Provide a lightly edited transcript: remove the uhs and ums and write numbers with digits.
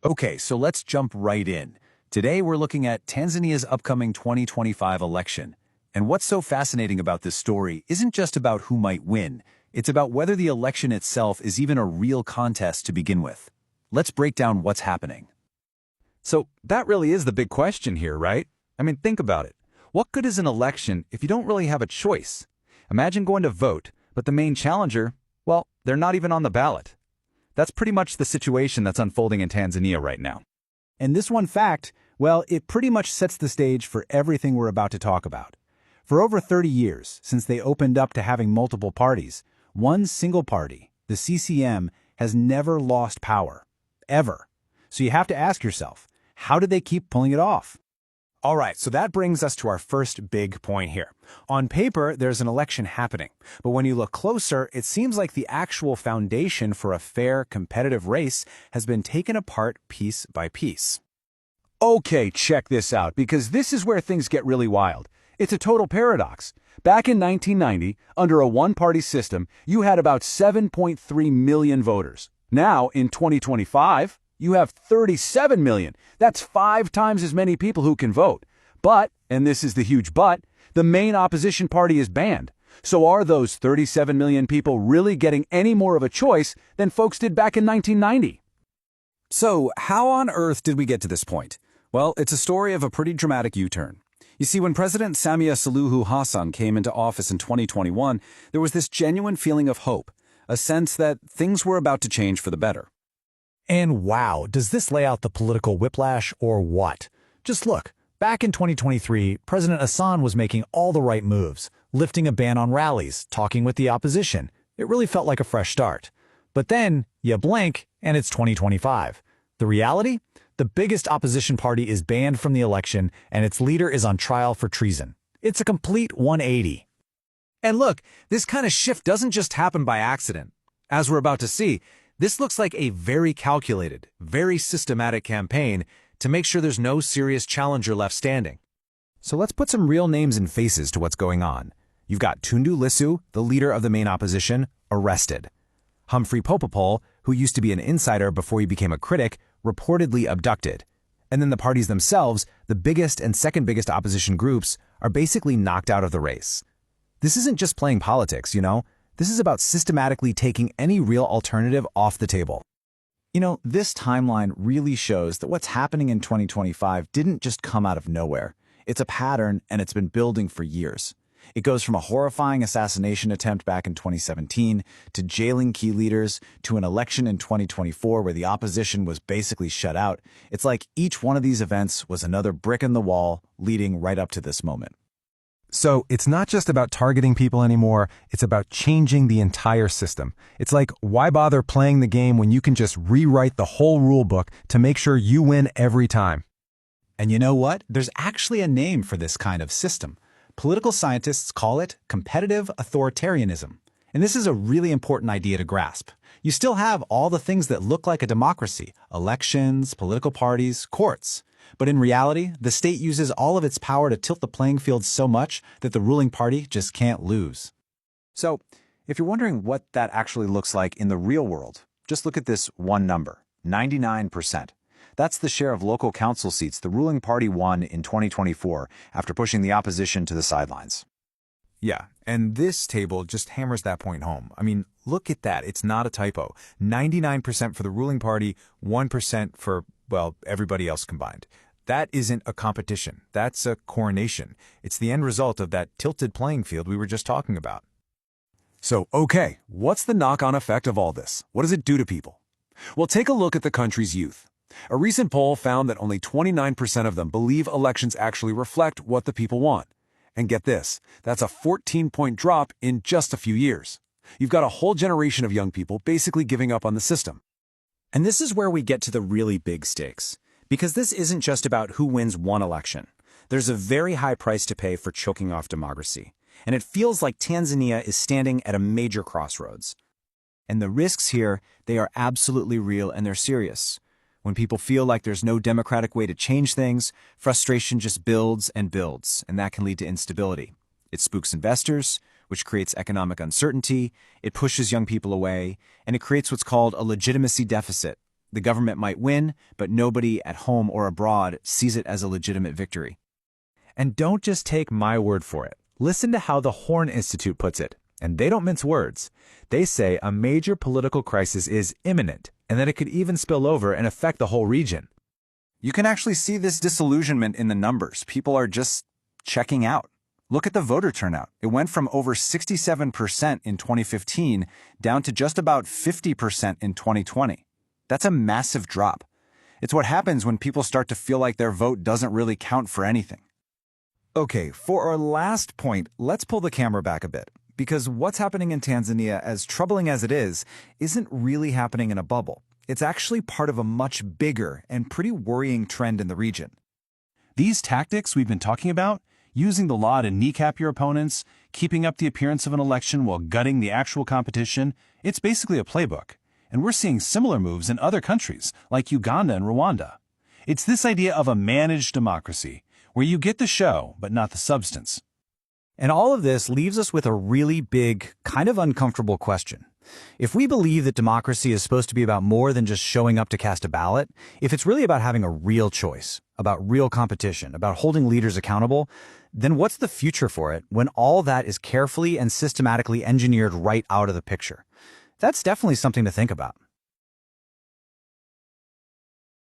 Okay, so let's jump right in. Today we're looking at Tanzania's upcoming 2025 election. And what's so fascinating about this story isn't just about who might win, it's about whether the election itself is even a real contest to begin with. Let's break down what's happening. So that really is the big question here, right? I mean, think about it. What good is an election if you don't really have a choice? Imagine going to vote, but the main challenger, well, they're not even on the ballot. That's pretty much the situation that's unfolding in Tanzania right now. And this one fact, well, it pretty much sets the stage for everything we're about to talk about. For over 30 years, since they opened up to having multiple parties, one single party, the CCM, has never lost power. Ever. So you have to ask yourself, how did they keep pulling it off? All right, so that brings us to our first big point here. On paper, there's an election happening, but when you look closer, it seems like the actual foundation for a fair, competitive race has been taken apart piece by piece. Okay, check this out, because this is where things get really wild. It's a total paradox. Back in 1990, under a one-party system, you had about 7.3 million voters. Now, in 2025, you have 37 million. That's 5 times as many people who can vote. But, and this is the huge but, the main opposition party is banned. So are those 37 million people really getting any more of a choice than folks did back in 1990? So, how on earth did we get to this point? Well, it's a story of a pretty dramatic U-turn. You see, when President Samia Suluhu Hassan came into office in 2021, there was this genuine feeling of hope, a sense that things were about to change for the better. And wow, does this lay out the political whiplash or what? Just look, back in 2023, President Hassan was making all the right moves, lifting a ban on rallies, talking with the opposition. It really felt like a fresh start. But then, you blink, and it's 2025. The reality? The biggest opposition party is banned from the election, and its leader is on trial for treason. It's a complete 180. And look, this kind of shift doesn't just happen by accident. As we're about to see, this looks like a very calculated, very systematic campaign to make sure there's no serious challenger left standing. So let's put some real names and faces to what's going on. You've got Tundu Lissu, the leader of the main opposition, arrested. Humphrey Popopole, who used to be an insider before he became a critic, reportedly abducted. And then the parties themselves, the biggest and second biggest opposition groups, are basically knocked out of the race. This isn't just playing politics, you know? This is about systematically taking any real alternative off the table. You know, this timeline really shows that what's happening in 2025 didn't just come out of nowhere. It's a pattern, and it's been building for years. It goes from a horrifying assassination attempt back in 2017 to jailing key leaders to an election in 2024 where the opposition was basically shut out. It's like each one of these events was another brick in the wall leading right up to this moment. So it's not just about targeting people anymore, it's about changing the entire system. It's like, why bother playing the game when you can just rewrite the whole rule book to make sure you win every time? And you know what? There's actually a name for this kind of system. Political scientists call it competitive authoritarianism. And this is a really important idea to grasp. You still have all the things that look like a democracy: elections, political parties, courts. But in reality, the state uses all of its power to tilt the playing field so much that the ruling party just can't lose. So, if you're wondering what that actually looks like in the real world, just look at this one number, 99%. That's the share of local council seats the ruling party won in 2024 after pushing the opposition to the sidelines. Yeah, and this table just hammers that point home. I mean, look at that. It's not a typo. 99% for the ruling party, 1% for, well, everybody else combined. That isn't a competition. That's a coronation. It's the end result of that tilted playing field we were just talking about. So, okay, what's the knock-on effect of all this? What does it do to people? Well, take a look at the country's youth. A recent poll found that only 29% of them believe elections actually reflect what the people want. And get this, that's a 14-point drop in just a few years. You've got a whole generation of young people basically giving up on the system. And this is where we get to the really big stakes. Because this isn't just about who wins one election. There's a very high price to pay for choking off democracy. And it feels like Tanzania is standing at a major crossroads. And the risks here, they are absolutely real and they're serious. When people feel like there's no democratic way to change things, frustration just builds, and that can lead to instability. It spooks investors, which creates economic uncertainty, it pushes young people away, and it creates what's called a legitimacy deficit. The government might win, but nobody at home or abroad sees it as a legitimate victory. And don't just take my word for it. Listen to how the Horn Institute puts it. And they don't mince words. They say a major political crisis is imminent, and that it could even spill over and affect the whole region. You can actually see this disillusionment in the numbers. People are just checking out. Look at the voter turnout. It went from over 67% in 2015 down to just about 50% in 2020. That's a massive drop. It's what happens when people start to feel like their vote doesn't really count for anything. Okay, for our last point, let's pull the camera back a bit. Because what's happening in Tanzania, as troubling as it is, isn't really happening in a bubble. It's actually part of a much bigger and pretty worrying trend in the region. These tactics we've been talking about, using the law to kneecap your opponents, keeping up the appearance of an election while gutting the actual competition, it's basically a playbook. And we're seeing similar moves in other countries, like Uganda and Rwanda. It's this idea of a managed democracy, where you get the show, but not the substance. And all of this leaves us with a really big, kind of uncomfortable question. If we believe that democracy is supposed to be about more than just showing up to cast a ballot, if it's really about having a real choice, about real competition, about holding leaders accountable, then what's the future for it when all that is carefully and systematically engineered right out of the picture? That's definitely something to think about.